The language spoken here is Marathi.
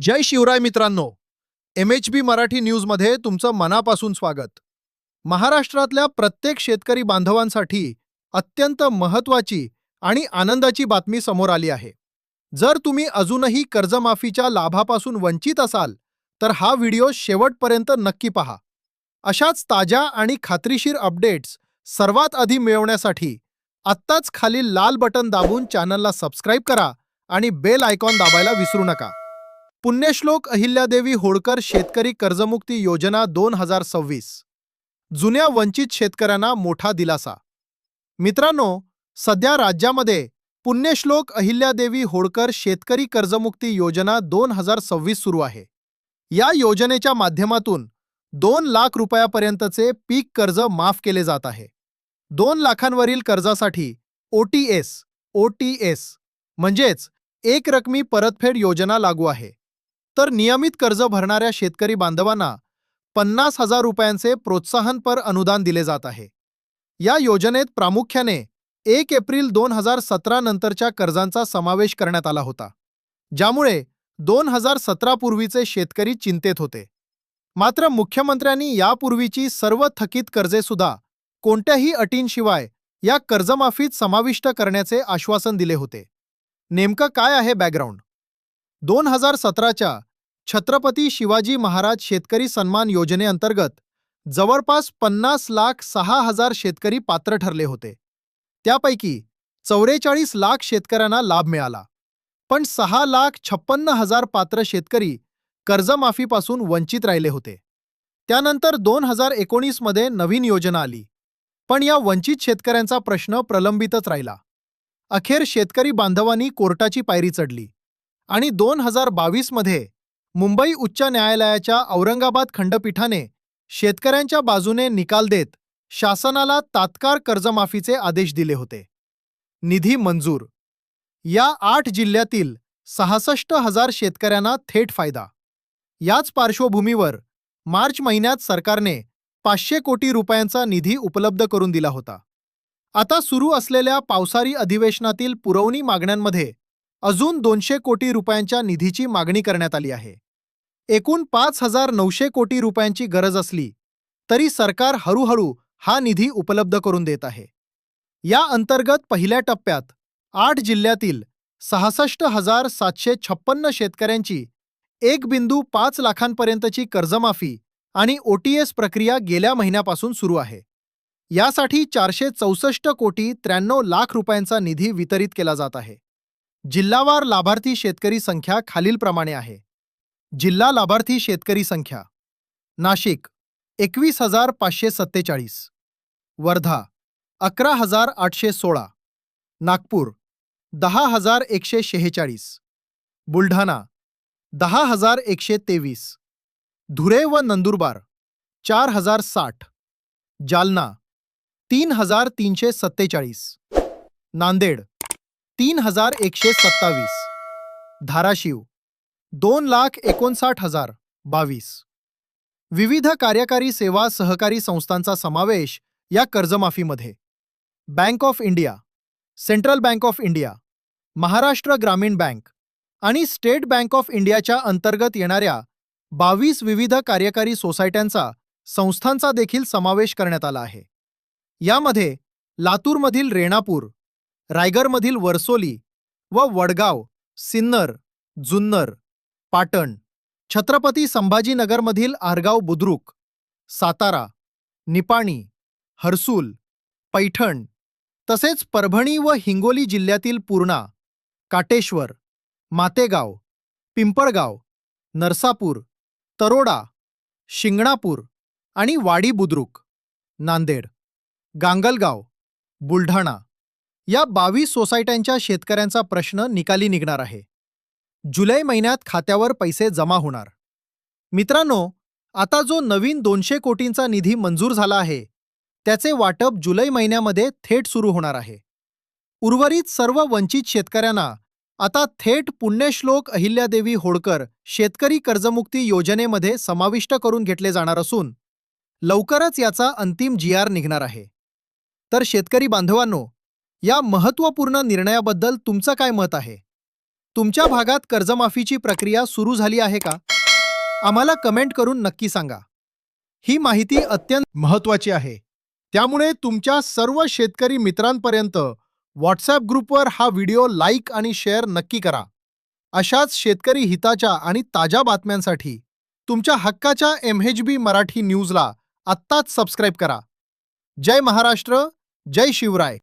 जय शिवराय मित्रांनो, MHB मराठी न्यूजमध्ये तुमचं मनापासून स्वागत. महाराष्ट्रातल्या प्रत्येक शेतकरी बांधवांसाठी अत्यंत महत्त्वाची आणि आनंदाची बातमी समोर आली आहे. जर तुम्ही अजूनही कर्जमाफीच्या लाभापासून वंचित असाल, तर हा व्हिडिओ शेवटपर्यंत नक्की पहा. अशाच ताज्या आणि खात्रीशीर अपडेट्स सर्वात आधी मिळवण्यासाठी आत्ताच खालील लाल बटन दाबून चॅनलला सबस्क्राईब करा आणि बेल आयकॉन दाबायला विसरू नका. पुण्यश्लोक अहिल्यादेवी होळकर शेतकरी कर्जमुक्ती योजना 2026. जुन्या वंचित शेतकऱ्यांना मोठा दिलासा. मित्रांनो, सध्या राज्यामध्ये पुण्यश्लोक अहिल्यादेवी होळकर शेतकरी कर्जमुक्ती योजना 2026 सुरू आहे. या योजनेच्या माध्यमातून 2 लाख रुपयापर्यंतचे पीक कर्ज माफ केले जात आहे. 2 लाखांवरील कर्जासाठी OTS म्हणजेच एक रकमी परतफेड योजना लागू आहे. तर नियमित कर्ज भरणाऱ्या शेतकरी बांधवांना 50,000 रुपयांचे प्रोत्साहनपर अनुदान दिले जात आहे. या योजनेत प्रामुख्याने 1 एप्रिल 2017 नंतरच्या कर्जांचा समावेश करण्यात आला होता, ज्यामुळे 2017 पूर्वीचे शेतकरी चिंतेत होते. मात्र मुख्यमंत्र्यांनी यापूर्वीची सर्व थकीत कर्जेसुद्धा कोणत्याही अटींशिवाय या कर्जमाफीत समाविष्ट करण्याचे आश्वासन दिले होते. नेमकं काय आहे बॅकग्राऊंड? 2017च्या छत्रपती शिवाजी महाराज शेतकरी सन्मान योजनेअंतर्गत जवळपास 50,06,000 शेतकरी पात्र ठरले होते. त्यापैकी 44 लाख शेतकऱ्यांना लाभ मिळाला, पण 6,56,000 पात्र शेतकरी कर्जमाफीपासून वंचित राहिले होते. त्यानंतर 2019 मध्ये नवीन योजना आली, पण या वंचित शेतकऱ्यांचा प्रश्न प्रलंबितच राहिला. अखेर शेतकरी बांधवांनी कोर्टाची पायरी चढली आणि 2022 मध्ये मुंबई उच्च न्यायालयाच्या औरंगाबाद खंडपीठाने शेतकऱ्यांच्या बाजूने निकाल देत शासनाला तात्काळ कर्जमाफीचे आदेश दिले होते. निधी मंजूर. या 8 जिल्ह्यातील 66,000 शेतकऱ्यांना थेट फायदा. याच पार्श्वभूमीवर मार्च महिन्यात सरकारने 500 कोटी रुपयांचा निधी उपलब्ध करून दिला होता. आता सुरू असलेल्या पावसाळी अधिवेशनातील पुरवणी मागण्यांमध्ये अजून 200 कोटी रुपयांच्या निधीची मागणी करण्यात आली आहे. एकूण 5,900 कोटी रुपयांची गरज असली तरी सरकार हळूहळू हा निधी उपलब्ध करून देत आहे. या अंतर्गत पहिल्या टप्प्यात 8 जिल्ह्यातील 66,756 शेतकऱ्यांची 1.5 लाखांपर्यंतची कर्जमाफी आणि OTS प्रक्रिया गेल्या महिन्यापासून सुरू आहे. यासाठी 464 कोटी 93 लाख रुपयांचा निधी वितरित केला जात आहे. जिल्हावार लाभार्थी शेतकरी संख्या खालीलप्रमाणे आहे. जिल्हा लाभार्थी शेतकरी संख्या: नाशिक 21,547, वर्धा 11,816, नागपूर 10,146, बुलढाणा 10,123, धुळे व नंदुरबार 4,060, जालना 3,347, नांदेड 3,127, धाराशिव 2,59,022. विविध कार्यकारी सेवा सहकारी संस्थांचा समावेश या कर्जमाफीमध्ये. Bank of India, central bank of India, Maharashtra Gramin bank आणि स्टेट बँक ऑफ इंडियाच्या अंतर्गत येणाऱ्या 22 विविध कार्यकारी सोसायट्यांचा संस्थांचा देखील समावेश करण्यात आला आहे. यामध्ये लातूरमधील रेणापूर, रायगडमधील वर्सोली व वडगाव, सिन्नर, जुन्नर, पाटण, छत्रपती संभाजीनगरमधील आरगाव बुद्रुक, सातारा, निपाणी, हर्सूल, पैठण तसेच परभणी व हिंगोली जिल्ह्यातील पूर्णा, काटेश्वर, मातेगाव, पिंपळगाव, नरसापूर, तरोडा, शिंगणापूर आणि वाडी बुद्रुक, नांदेड, गांगलगाव, बुलढाणा या 22 सोसायट्यांच्या शेतकऱ्यांचा प्रश्न निकाली निघणार आहे. जुलै महिन्यात खात्यावर पैसे जमा होणार. मित्रांनो, आता जो नवीन 200 कोटींचा निधी मंजूर झाला आहे, त्याचे वाटप जुलै महिन्यामध्ये थेट सुरू होणार आहे. उर्वरित सर्व वंचित शेतकऱ्यांना आता थेट पुण्यश्लोक अहिल्यादेवी होळकर शेतकरी कर्जमुक्ती योजनेमध्ये समाविष्ट करून घेतले जाणार असून लवकरच याचा अंतिम GR निघणार आहे. तर शेतकरी बांधवांनो, या महत्त्वपूर्ण निर्णयाबद्दल तुमचं काय मत आहे? तुमच्या भागात कर्जमाफीची प्रक्रिया सुरू झाली आहे का? आम्हाला कमेंट करून नक्की सांगा. ही माहिती अत्यंत महत्त्वाची आहे. त्यामुळे तुमच्या सर्व शेतकरी मित्रांपर्यंत व्हॉट्सॲप ग्रुपवर हा व्हिडिओ लाईक आणि शेअर नक्की करा. अशाच शेतकरी हिताच्या आणि ताज्या बातम्यांसाठी तुमच्या हक्काच्या MHB मराठी न्यूजला आत्ताच सबस्क्राईब करा. जय महाराष्ट्र, जय शिवराय.